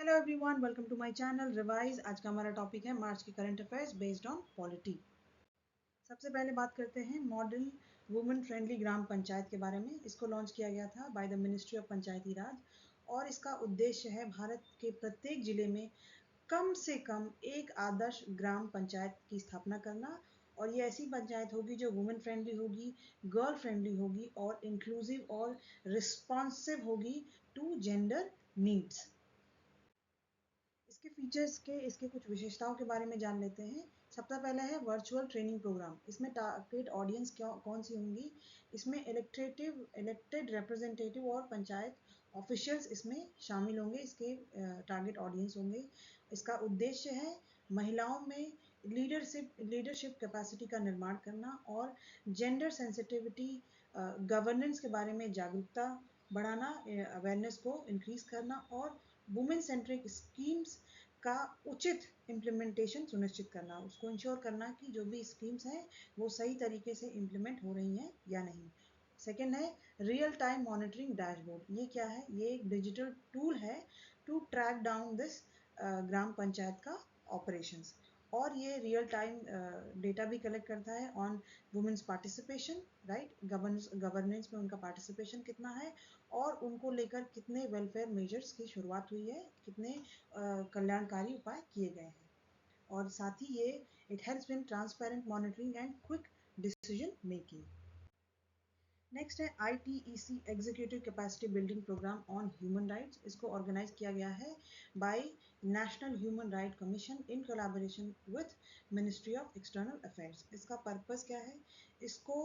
Hello everyone, welcome to my channel revise. आज का हमारा टॉपिक है मार्च की current affairs based on polity. सबसे पहले बात करते हैं मॉडल वुमेन फ्रेंडली ग्राम पंचायत के बारे में। इसको लॉन्च किया गया था by the ministry of Panchayati Raj और इसका उद्देश्य है भारत के प्रत्येक जिले में कम से कम एक आदर्श ग्राम पंचायत की स्थापना करना। और ये ऐसी पंचायत होगी जो वुमेन फ्रेंडली होगी, गर्ल फ्रेंडली होगी और इंक्लूसिव और रिस्पॉन्सिव होगी टू जेंडर नीड्स। इसके फीचर्स के इसके कुछ विशेषताओं के बारे में जान लेते हैं। सबसे पहला है वर्चुअल ट्रेनिंग प्रोग्राम। इसमें टारगेट ऑडियंस कौन सी होंगी? इसमें इलेक्टेड रिप्रेजेंटेटिव और पंचायत ऑफिशियल्स इसमें शामिल होंगे। इसके टारगेट ऑडियंस होंगे। इसका उद्देश्य है महिलाओं में लीडरशिप कैपेसिटी का निर्माण करना और जेंडर सेंसिटिविटी गवर्नेंस के बारे में जागरूकता बढ़ाना, अवेयरनेस को इंक्रीज करना और वुमेन सेंट्रिक स्कीम्स का उचित इम्प्लीमेंटेशन सुनिश्चित करना, उसको इंश्योर करना कि जो भी स्कीम्स हैं वो सही तरीके से इम्प्लीमेंट हो रही हैं या नहीं। सेकेंड है रियल टाइम मॉनिटरिंग डैशबोर्ड। ये क्या है? ये एक डिजिटल टूल है टू ट्रैक डाउन दिस ग्राम पंचायत का ऑपरेशंस। और ये रियल टाइम डेटा भी कलेक्ट करता है on women's participation, right, governance में उनका पार्टिसिपेशन कितना है और उनको लेकर कितने वेलफेयर मेजर्स की शुरुआत हुई है, कितने कल्याणकारी उपाय किए गए हैं। और साथ ही ये it helps in transparent monitoring and quick decision making. Next है ITEC executive capacity building programme on human rights. इसको ऑर्गेनाइज किया गया है by national human right commission in collaboration with ministry of external affairs. इसका purpose क्या है? इसको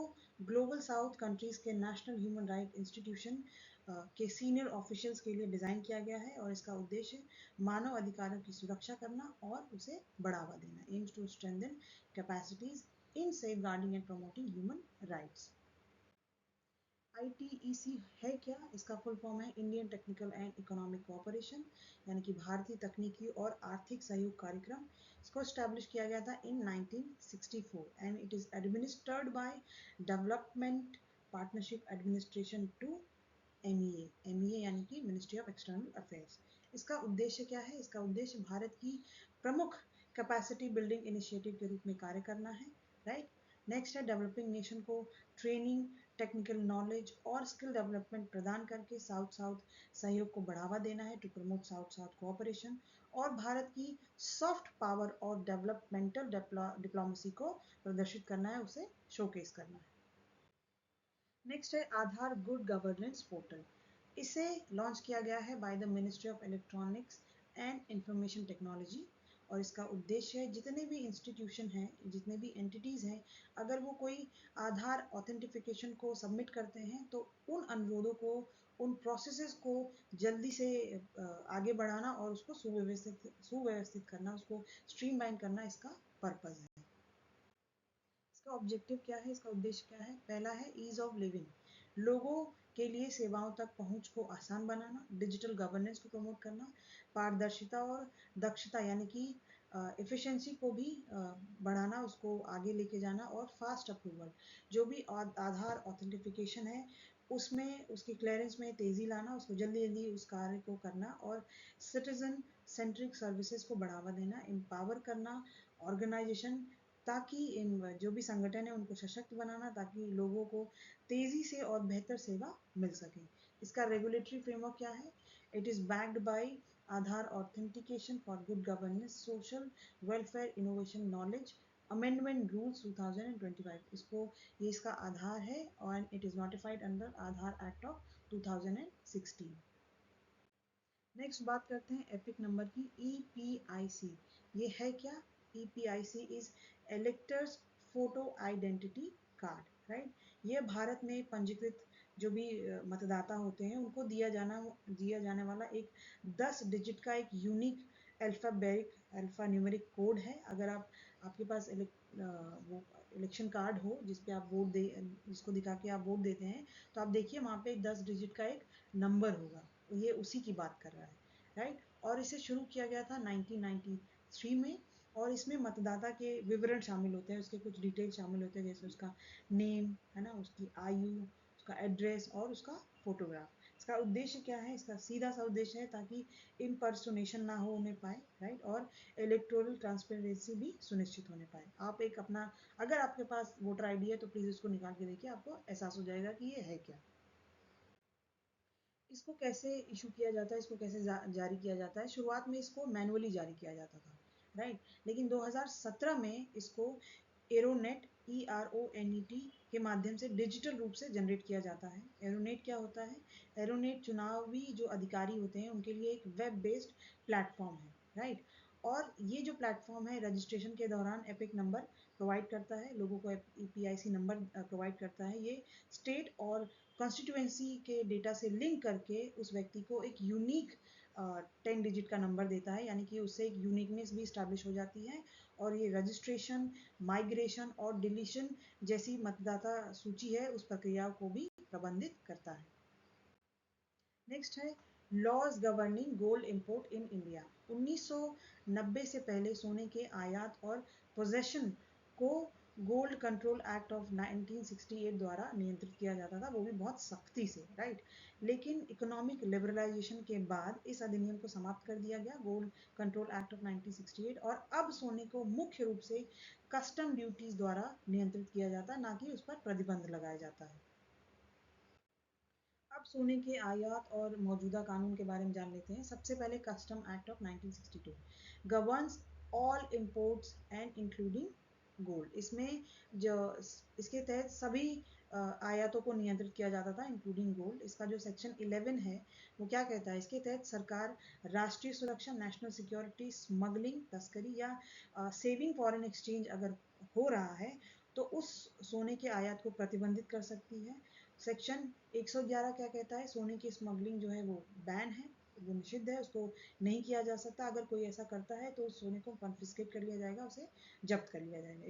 global south countries के नेशनल ह्यूमन राइट इंस्टीट्यूशन के सीनियर ऑफिशियल्स के लिए डिज़ाइन किया गया है और इसका उद्देश्य मानव अधिकारों की सुरक्षा करना और उसे बढ़ावा देना। Aims to strengthen capacities in safeguarding and promoting human rights. ITEC है क्या? इसका फुल फॉर्म है Indian technical and economic cooperation, यानी कि भारतीय तकनीकी और आर्थिक सहयोग कार्यक्रम। इसको स्टैब्लिश किया गया था in 1964 and it is administered by development partnership administration to MEA यानी कि मिनिस्ट्री ऑफ एक्सटर्नल अफेयर्स। इसका उद्देश्य क्या है? इसका उद्देश्य भारत की प्रमुख कैपेसिटी बिल्डिंग इनिशिएटिव के रूप में कार्य करना है, राइट। नेक्स्ट है डेवलपिंग नेशन को ट्रेनिंग, टेक्निकल नॉलेज और स्किल डेवलपमेंट प्रदान करके साउथ साउथ सहयोग को बढ़ावा देना है to promote south south cooperation और भारत की सॉफ्ट पावर और डेवलपमेंटल डिप्लोमेसी को प्रदर्शित करना है, उसे शोकेस करना है। नेक्स्ट है आधार गुड गवर्नेंस पोर्टल। इसे लॉन्च किया गया है bye the ministry of electronics and information technology और इसका उद्देश्य है जितने भी इंस्टीट्यूशन हैं, जितने भी एंटिटीज़ हैं, अगर वो कोई आधार ऑथेंटिफिकेशन को सबमिट करते हैं तो उन अनुरोधों को, उन प्रोसेसेस को जल्दी से आगे बढ़ाना और उसको सुव्यवस्थित करना, उसको स्ट्रीमलाइन करना इसका पर्पज़ है। इसका ऑब्जेक्टिव क्या है? इसका उद्देश्य क्या है? पहला है ईज ऑफ लिविंग, लोगों के लिए सेवाओं तक पहुंच को आसान बनाना, डिजिटल गवर्नेंस को प्रमोट करना, पारदर्शिता और दक्षता यानी कि एफिशिएंसी को भी बढ़ाना, उसको आगे लेके जाना और फास्ट अप्रूवल, जो भी आधार ऑथेंटिफिकेशन है उसमें उसकी क्लियरेंस में तेज़ी लाना, उसको जल्दी जल्दी उस कार्य को करना और सिटीजन सेंट्रिक सर्विसेज को बढ़ावा देना, एम्पावर करना ऑर्गेनाइजेशन, ताकि इन जो भी संगठन है उनको सशक्त बनाना ताकि लोगों को तेज़ी से और बेहतर सेवा मिल सके। इसका रेगुलेटरी फ्रेमवर्क क्या है? It is backed by Aadhaar authentication for good governance, social welfare, innovation, knowledge amendment rules 2025। ये इसका आधार है और it is notified under Aadhaar act of 2016। Next बात करते हैं एपिक नंबर की, EPIC। ये है क्या? EPIC is electors photo identity card, right. ये भारत में पंजीकृत जो भी मतदाता होते हैं उनको दिया जाने वाला एक 10 डिजिट का एक यूनिक अल्फा न्यूमेरिक कोड है। अगर आपके पास वो इलेक्शन कार्ड हो जिस पे आप वोट दे, जिसको दिखा के आप वोट देते हैं, तो आप देखिए वहाँ पे 10 डिजिट का एक नंबर होगा, ये उसी की बात कर रहा है, राइट। और इसे शुरू किया गया था 1993 में और इसमें मतदाता के विवरण शामिल होते हैं, उसके कुछ डिटेल शामिल होते हैं, जैसे उसका नेम है ना, उसकी आयु, उसका एड्रेस और उसका फोटोग्राफ। इसका उद्देश्य क्या है? इसका सीधा सा उद्देश्य है ताकि इम्पर्सोनेशन ना हो उन्हें पाए, राइट, और इलेक्टोरल ट्रांसपेरेंसी भी सुनिश्चित होने पाए। आप एक अपना, अगर आपके पास वोटर आईडी है तो प्लीज इसको निकाल के देखिए, आपको एहसास हो जाएगा कि ये है क्या। इसको कैसे इशू किया जाता है, इसको कैसे जारी किया जाता है? शुरुआत में इसको मैनुअली जारी किया जाता था, राइट, लेकिन 2017 में इसको एरोनेट, ERONET के माध्यम से डिजिटल रूप से जनरेट किया जाता है। एरोनेट क्या होता है? एरोनेट चुनावी जो अधिकारी होते हैं उनके लिए एक वेब बेस्ड प्लेटफॉर्म है, राइट, और ये जो प्लेटफॉर्म है रजिस्ट्रेशन के दौरान एपिक नंबर प्रोवाइड करता है, लोगों को PIC नंबर प्रोवाइड करता है। ये स्टेट और कॉन्स्टिट्यूएंसी के डेटा से लिंक करके उस व्यक्ति को एक यूनिक 10 डिजिट का नंबर देता है, यानी कि उससे एक यूनिकनेस भी स्टैब्लिश हो जाती है, और ये रजिस्ट्रेशन, माइग्रेशन और डिलीशन जैसी मतदाता सूची है उस प्रक्रिया को भी प्रबंधित करता है। नेक्स्ट है laws governing gold import in India. 1990 से पहले सोने के आयात और पोजेशन को गोल्ड कंट्रोल एक्ट ऑफ 1968 द्वारा नियंत्रित किया जाता था, वो भी बहुत सख्ती से, राइट, लेकिन इकोनॉमिक लिबरलाइजेशन के बाद इस अधिनियम को समाप्त कर दिया गया, गोल्ड कंट्रोल एक्ट ऑफ 1968, और अब सोने को मुख्य रूप से कस्टम ड्यूटीज द्वारा नियंत्रित किया जाता है, ना कि उस पर प्रतिबंध लगाया जाता है। अब सोने के आयात और मौजूदा कानून के बारे में जान लेते हैं। सबसे पहले custom act of 1962 governs all imports and including gold. इसमें जो इसके तहत सभी आयातों को नियंत्रित किया जाता था, इंक्लूडिंग गोल्ड। इसका जो सेक्शन 11 है वो क्या कहता है? इसके तहत सरकार राष्ट्रीय सुरक्षा, नेशनल सिक्योरिटी, स्मगलिंग, तस्करी या सेविंग फॉरेन एक्सचेंज अगर हो रहा है तो उस सोने के आयात को प्रतिबंधित कर सकती है। सेक्शन 111 क्या कहता है? सोने की स्मगलिंग जो है वो बैन है, वो निषिद्ध है, उसको नहीं किया जा सकता। अगर कोई ऐसा करता है तो उस सोने को कॉन्फिस्केट कर लिया जाएगा, उसे जब्त कर लिया जाएगा।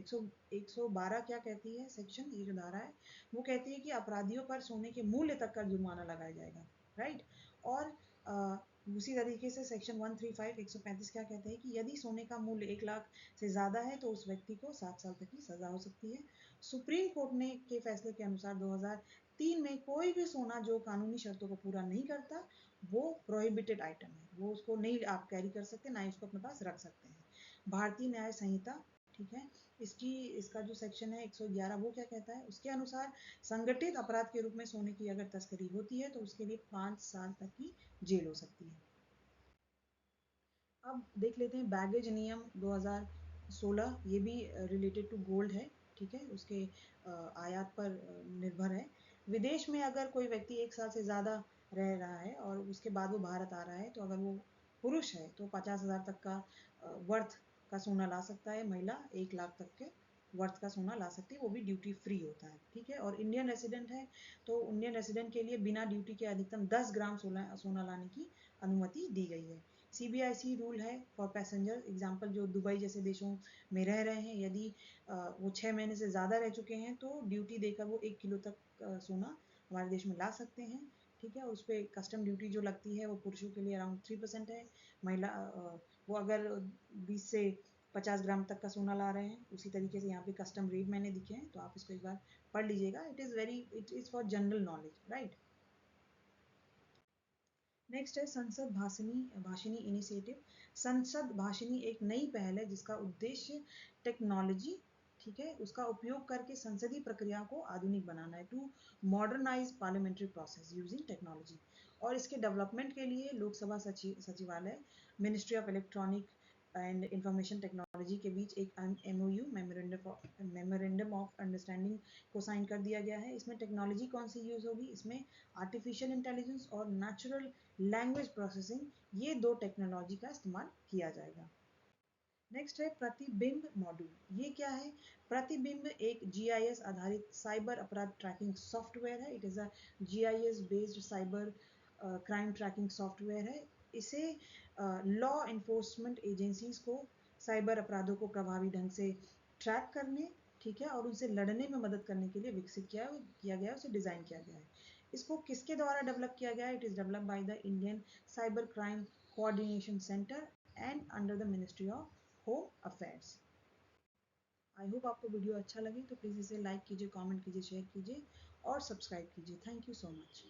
112 क्या कहती है सेक्शन, ये जो धारा है वो कहती है कि अपराधियों पर सोने के मूल्य तक का जुर्माना लगाया जाएगा, राइट। और उसी तरीके से सेक्शन 135 135 क्या कहते हैं कि यदि सोने का मूल्य 1 लाख से ज़्यादा है तो उस व्यक्ति को 7 साल तक की सज़ा हो सकती है। सुप्रीम कोर्ट ने के फैसले के अनुसार 2003 में कोई भी सोना जो कानूनी शर्तों को पूरा नहीं करता वो प्रोहिबिटेड आइटम है, वो उसको नहीं आप कैरी कर सकते, ना ही उसको अपने पास रख सकते हैं। भारतीय न्याय संहिता, ठीक है, इसका जो सेक्शन है 111 वो क्या कहता है? उसके अनुसार संगठित अपराध के रूप में सोने की अगर तस्करी होती है तो उसके लिए 5 साल तक की जेल हो सकती है। अब देख लेते हैं बैगेज नियम 2016, ये भी रिलेटेड टू गोल्ड है, ठीक है, उसके आयात पर निर्भर है। विदेश में अगर कोई व्यक्ति 1 साल से ज़्यादा रह रहा है और उसके बाद वो भारत आ रहा है तो अगर वो पुरुष है तो 50,000 तक का वर्थ का सोना ला सकता है, महिला 1 लाख तक के वर्थ का सोना ला सकती है, वो भी ड्यूटी फ्री होता है, ठीक है। और इंडियन रेसिडेंट है तो इंडियन रेसिडेंट के लिए बिना ड्यूटी के अधिकतम 10 ग्राम सोना लाने की अनुमति दी गई है। CBIC रूल है फॉर पैसेंजर, एग्जाम्पल जो दुबई जैसे देशों में रह रहे हैं, यदि वो 6 महीने से ज़्यादा रह चुके हैं तो ड्यूटी देकर वो 1 किलो तक सोना हमारे देश में ला सकते हैं, ठीक है। और उस पर कस्टम ड्यूटी जो लगती है वो पुरुषों के लिए अराउंड 3% है, महिला वो अगर 20 से 50 ग्राम तक का सोना ला रहे हैं, उसी तरीके से यहाँ पे कस्टम रेट मैंने दिखे हैं तो आप इसको एक बार पढ़ लीजिएगा, it is for general knowledge, right. Next है संसद भाषिनी इनिशिएटिव। संसद भाषिनी एक नई पहल है जिसका उद्देश्य टेक्नोलॉजी, ठीक है, उसका उपयोग करके संसदीय प्रक्रिया को आधुनिक बनाना है, to modernise parliamentary process using technology. और इसके डेवलपमेंट के लिए लोकसभा सचिवालय, ministry of electronic and information technology के बीच एक MOU, मेमोरेंडम ऑफ अंडरस्टैंडिंग को साइन कर दिया गया है। इसमें टेक्नोलॉजी कौन सी यूज होगी? इसमें आर्टिफिशियल इंटेलिजेंस और नेचुरल लैंग्वेज प्रोसेसिंग, ये दो टेक्नोलॉजी का इस्तेमाल किया जाएगा। नेक्स्ट है प्रतिबिंब मॉड्यूल। ये क्या है? प्रतिबिंब एक GIS आधारित साइबर अपराध ट्रैकिंग सॉफ्टवेयर है। It is a GIS based cyber crime tracking software है। इसे लॉ इन्फोर्समेंट एजेंसीज को साइबर अपराधों को प्रभावी ढंग से ट्रैक करने, ठीक है, और उनसे लड़ने में मदद करने के लिए विकसित किया गया है, उसे डिज़ाइन किया गया है। इसको किसके द्वारा डेवलप किया गया है? It is develop by the Indian cyber crime coordination centre and under the ministry of home affairs. I hope आपको वीडियो अच्छा लगे तो प्लीज़ इसे लाइक कीजिए, कमेंट कीजिए, शेयर कीजिए और सब्सक्राइब कीजिए। Thank you so much.